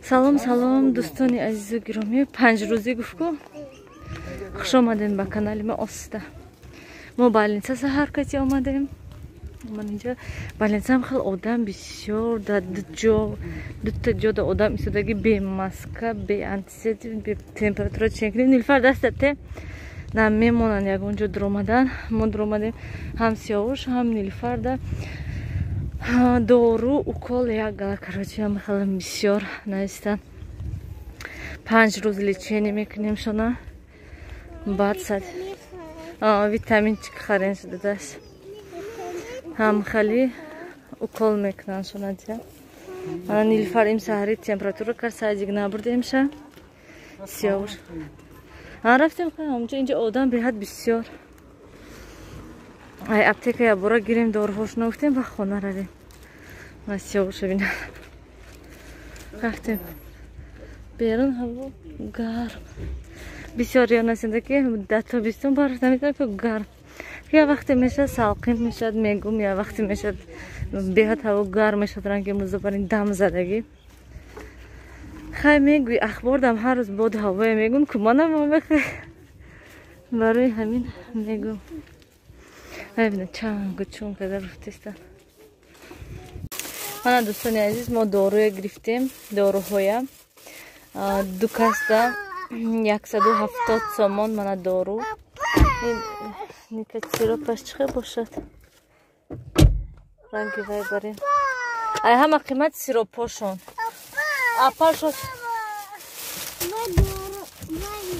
Салом салом дӯстони азизу гиромӣ, панҷрӯзӣ гуфтку хуш омадем ба канали мо Осита. Мо ба Ленинца ҳаракати омадем. Ман инҷа ба Ленинца хел одам бисёр дар дута ҷода одам истодаги бемаска, беантисептик, бетемпература чекни. Нилфар дастате на мемонанд ягонҷо дуромадан. Мо дуромадем ҳам Сиёвуш, ҳам Нилфар да дору укол як гала короче ҳам хеле бисёр наистан 5 рӯз лечение мекунем шона баъд сад витаминчик харен шудааст ҳам хеле укол мекунанд шона дия ана Нилфар им саҳари температура кар садик набурдем ша Сиёвуш рафтем ҳамҷо инҷа одам беҳад бисёр. Ай аптека я бора гирем доруҳошно гуфтем ба хона равем. Ма Сиёвуша бина. Рафтем. Берун ҳаво гарм. Бисёр ёнасинда ки дато бистон бараш намекунад ки гарм. Я вақте мешад салқин мешад мегум, я вақте мешад беҳад ҳаво гарм мешад ранги имрӯза барин дам задагӣ. Хай мегӯи ахбор дам ҳар рӯз боди ҳавое мегум ку манам мехай. Барои ҳамин мегум. Бибина чангу чун қадар руфтистан. Мана дӯстони азиз мо доруя гирифтем, доруҳоя. Ду каста 170 сомон мана дору. Никак сиропаш чиқа бошад. Ранги вай барем. Ай ҳама қимат сиропошон. Апал шод.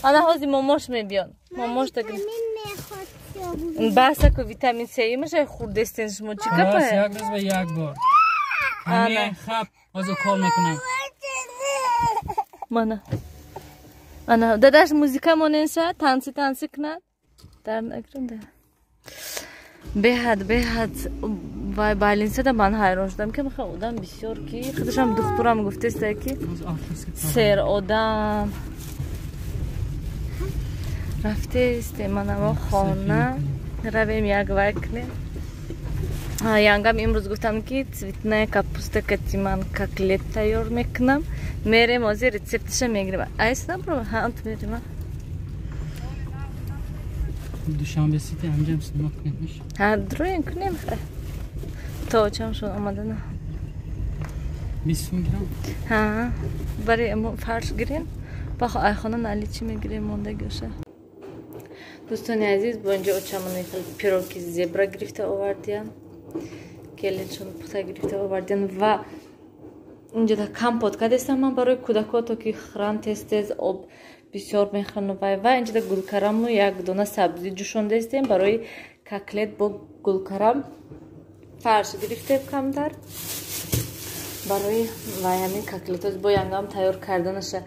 Ана ҳози момош мебиён. Момош да гирифт. Баса ко витамин С имаше хурдестен шумо чӣ капа? Як рӯз ба як бор. Ҳамин хаб ҳозир кор мекунам. Мана. Ана дадаш музика моненса танси кунад. Дар нагирам да. Беҳад вай балинса да ман ҳайрон шудам ки мехо одам бисёр ки худашам духтурам гуфтеста ки сер одам рафтесте манамо хона равем як вай кунем. Янгам имрӯз гуфтам ки цветная капуста катиман котлет тайёр мекунам. Мерем ҳозир рецептиша мегирем. Айсна про ҳант мерем. Душанбе сити анҷам синема кунемиш. Дроин кунем хай. То чам шон омадана. 20 гирам. Барои фарш гирем. Бахо айхона наличи мегирем мондаги оша. Дӯстони азиз бо инҷо очамони пироги зебра гирифта овардиям. Келиншон пухта гирифта овардиям ва инҷа да компот кардестам ман барои кӯдако то ки хӯран тез об бисёр мехӯранд ва инҷа да гулкараму як дона сабзи ҷӯшондестем барои котлет бо гулкарам фарш гирифтем камтар барои вай ҳамин котлетоз бо янгам тайёр карданаша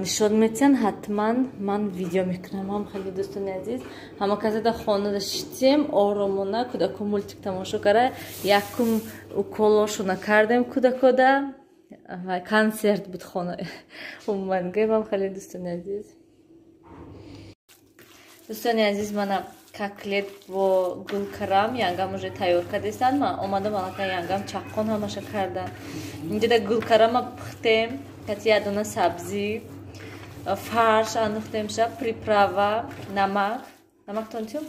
нишон метиҳанд ҳатман ман видео мекунам. ҳам хеле дӯстони азиз ҳама каса да хонада шитем оромона кӯдако мультик тамошо кара якум уколошона кардем кӯдакода ва консерт буд хона умангем. ҳам хеле дӯстони азиз мана котлет бо гулкарам янгам уже тайёр кардестанд. Ман омадам алака янгам чаққон ҳамаша кардан. инҷа да гулкарама пухтем кати як дона сабзи фарш андохтемша приправа намак тонтим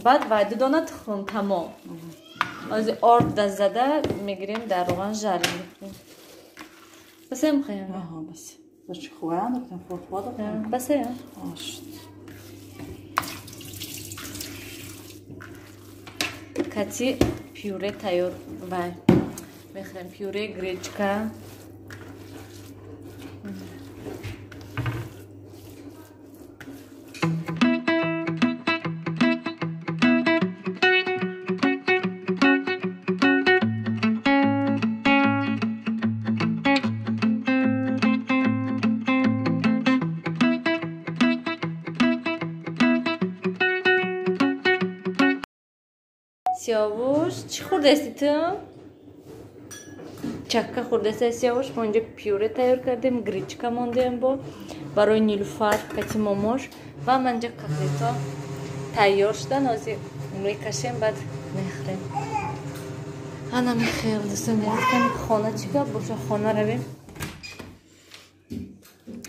баъд вай ду дона тухм тамом ҳозир орд да зада мегирем дар роған жарим мекунем. Басем хаям. Бас. Зачи хӯран доктам форхвадо. Басем. Кати пюре тайёр вай. Мехрем пюре гречка. Сиёвуш чӣ хӯрдасти ту? Чакка хӯрдасти Сиёвуш. Мо инҷа пюре тайёр кардем, гречка мондем бо барои Нилуфар кати момош ва ман инҷа котлето тайёр шудан ҳозир мекашем баъд мехӯрем. Ана мехел дӯстони азиз ками хона чӣ гап боша хона равем.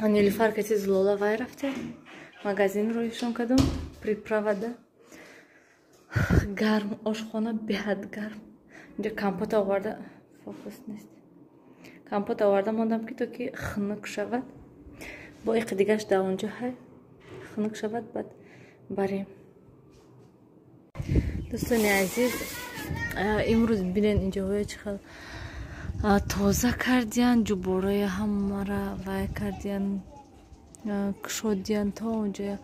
Нилуфар кати Злола вай рафте магазин роишон кадам приправада гарм ошхона беҳад гарм инҷа компот оварда фокус нест компот оварда мондам ки то ки хунук шавад бо иқи дигаш да онҷо ҳай хунук шавад баъд барем дӯстони азиз имрӯз бинен инҷоҳоя чӣ хел тоза кардиян ҷубораи ҳамара вай кардиян кушодиян то онҷоя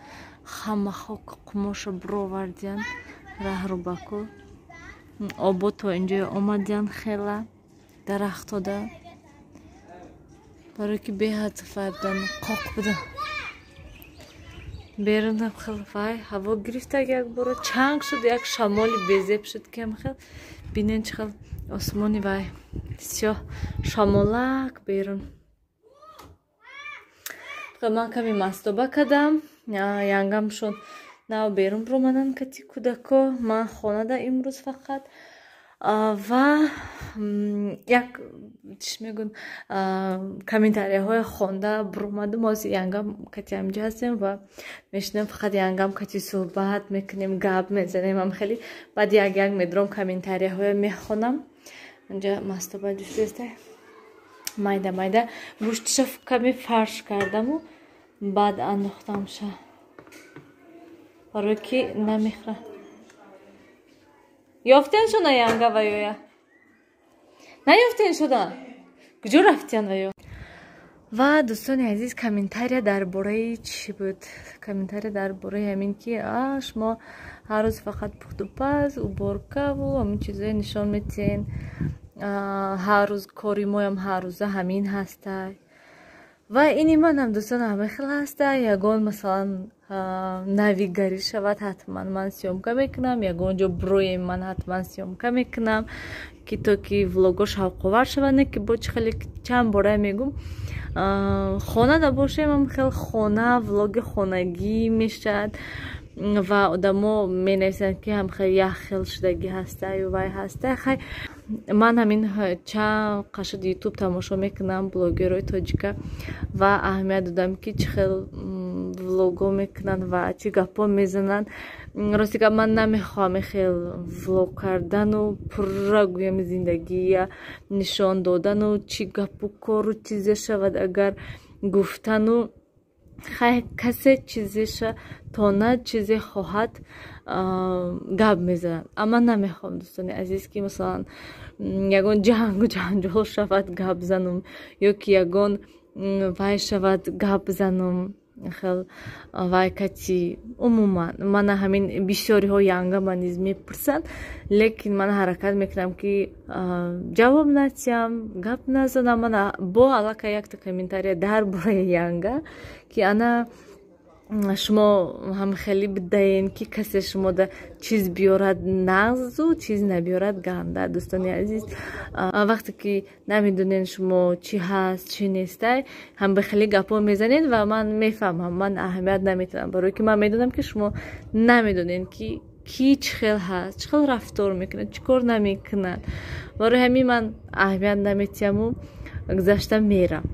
ҳама хок қумоша бировардиян раҳрубаку обо то инҷоя омадиян хела дарахтода барои ки беҳад фардан қоқ буда берунам хел вай ҳаво гирифта як бора чанг шуд як шамоли безеб шуд кем хел бинен чӣ хел осмони вай сиёҳ шамолак берун ман каме мастоба кардам янгамшон нав берун биромаданд кати кӯдако ман хонада имрӯз фақат ва як чӣ мегӯн комментарияҳое хонда биромаду мо янгам кати ҳамҷо ҳастем ва мешунем фақат янгам кати суҳбат мекунем гап мезанем ам хеле баъд як медурам комментарияҳое мехонам инҷа мастоба ҷустеста майда майда гӯштиша каме фарш кардаму баъд андохтамша барои ки намехӯра ёфтен шуда янга ваёя наёфтен шуда куҷо рафтиян ваё ва дӯстони азиз комментария дар бораи чӣ буд комментария дар бораи ҳамин ки шумо ҳар рӯз фақат пухтупаз уборкаву ҳамин чизое нишон метиҳен ҳар рӯз кори моям ҳар рӯза ҳамин ҳастай ва ини манам дӯстона ҳама хел ҳастай ягон масалан навигарӣ шавад ҳатман ман сёмка мекунам ягон ҷо бироем ман ҳатман сёмка мекунам ки то ки влого шавқовар шавад не ки бо чӣ хеле чанд бора мегӯм хонада бошем ам хел хона влоги хонагӣ мешавад ва одамо менависанд ки ҳам хел як хел шудагӣ ҳастаю вай ҳастай хай ман ҳамин чанд қашад ютуб тамошо мекунам блогерои тоҷика ва аҳамият додам ки чӣ хел влого мекунанд ва чӣ гапо мезананд рости гап ман намехоҳам хел влог кардану пурра гӯям зиндагия нишон додану чӣ гапу кору чизе шавад агар гуфтану хай касе чизеша тона чизе хоҳад гап мезанад ама намехоҳам дӯстони азиз ки масалан ягон ҷангу ҷанҷол шавад гап занум ё ки ягон вай шавад гап занум хел вай кати умуман мана ҳамин бисёриҳо янгама низ мепурсанд лекин ман ҳаракат мекунам ки ҷавоб натиҳам гап назанам мана бо аллакай якта комментария дар бораи янга ки ана шумо ҳам хеле бидаен ки касе шумода чиз биёрад нағзу чиз набиёрад ганда дӯстони азиз вақте ки намедонен шумо чӣ ҳаст чӣ нестай ҳам ба хеле гапо мезанед ва ман мефаҳмам ман аҳамият наметиҳам барои ки ман медонам ки шумо намедонен ки чӣ хел ҳаст чӣ хел рафтор мекунад чӣ кор намекунад барои ҳамин ман аҳамият наметиҳаму гузашта мерам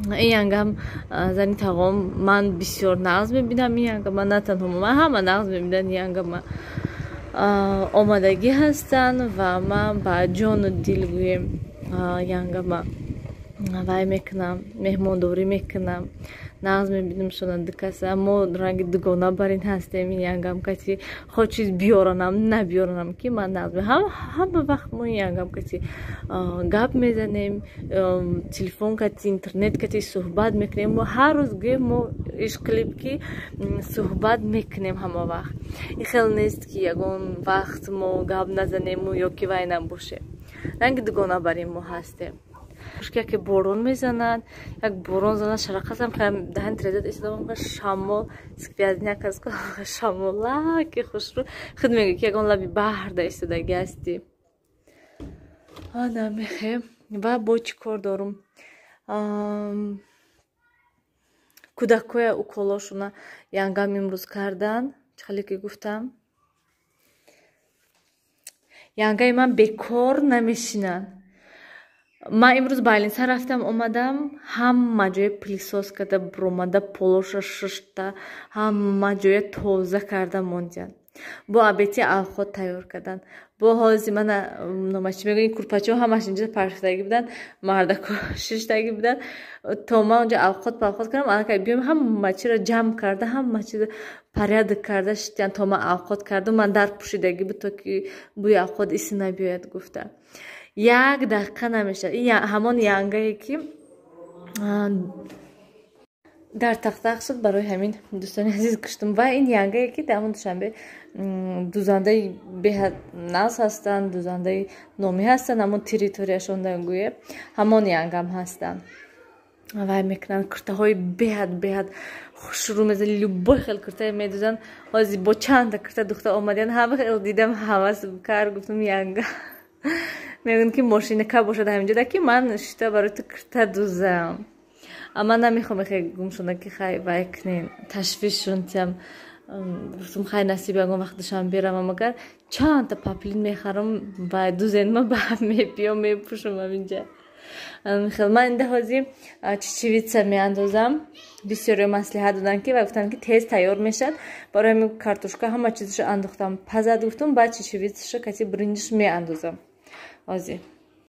ин янгам зани тағом ман бисёр нағз мебинам ин янгама на танҳо ман ҳама нағз мебинам янгама омадагӣ ҳастанд ва ман ба ҷону дил гӯем янгама вай мекунам меҳмондорӣ мекунам нағз мебинамшона дукаса мо ранги дугона бар ин ҳастем ин янгам кати хо чиз биёранам набиёранам ки ман нағз ҳама вақт мо ин янгам кати гап мезанем телефон кати интернет кати суҳбат мекунем мо ҳар рӯз гӯем мо ишқилиб ки суҳбат мекунем ҳама вақт ин хел нест ки ягон вақт мо гап назанему ё ки вай набошем ранги дугона бар ин мо ҳастем яке борон мезанад як борон занад шарақасам даҳан тирезат истодам шамол сквязняка шамолаки хушрӯ худ мегӯ ки ягон лаби баҳр да истодагӣ ҳастӣ намехем ва бо чӣ кор дорум кӯдакоя уколошуна янгам имрӯз кардан чӣ хеле ки гуфтам янгаи ман бекор намешинад من امروز بالینسا رفتم اومدم همه جای پلیسوس کرده برومده پولوش ششته همه جای توزه کرده موندن با ابیتی آخود تیار کردن با هازی من نمایشی میگه این کورپاچه ها همش اینجا پرشتگی بودن مردک ششتگی بودن تا ما اونجا آخود پاخود کردم الان که بیام همه چی را جمع کرده همه چی پریاد کرده شدن تا ما آخود کردم من در پوشیدگی بود تا که بوی آخود ایسی نبیاید گفته یک دقیقه نمیشه این همون ینگایی که در تختق شد برای همین دوستان عزیز کشتم و این ینگایی که در همون دوشنبه دوزنده به ناز هستن دوزنده نومی هستن همون تریتوریشون دنگویه همون ینگم هستن و میکنن کرته های بهد شروع مثل لبای خیلی کرته میدوزن هازی با چند کرته دختر آمدین همه خیلی دیدم حواس بکر گفتم ینگا میگن که ماشین که باشد همینجا ده که من شتا برای تو کرته دوزم اما نمیخوام خیلی گم شده که خیلی وایکنین تشویش شدیم گفتم خیلی نصیب اگه وقتشان بیارم مگر چند تا پاپلین میخرم و دوزین ما به هم میپیام میپوشم همینجا من این دهازی چیچیویتسه میاندازم بسیاری مصلحت دادن که و گفتن که تیز تیار میشد برای همین کارتوشکا همه چیزش انداختم پزد گفتم بعد چیچیویتسش کسی برنجش میاندازم آزی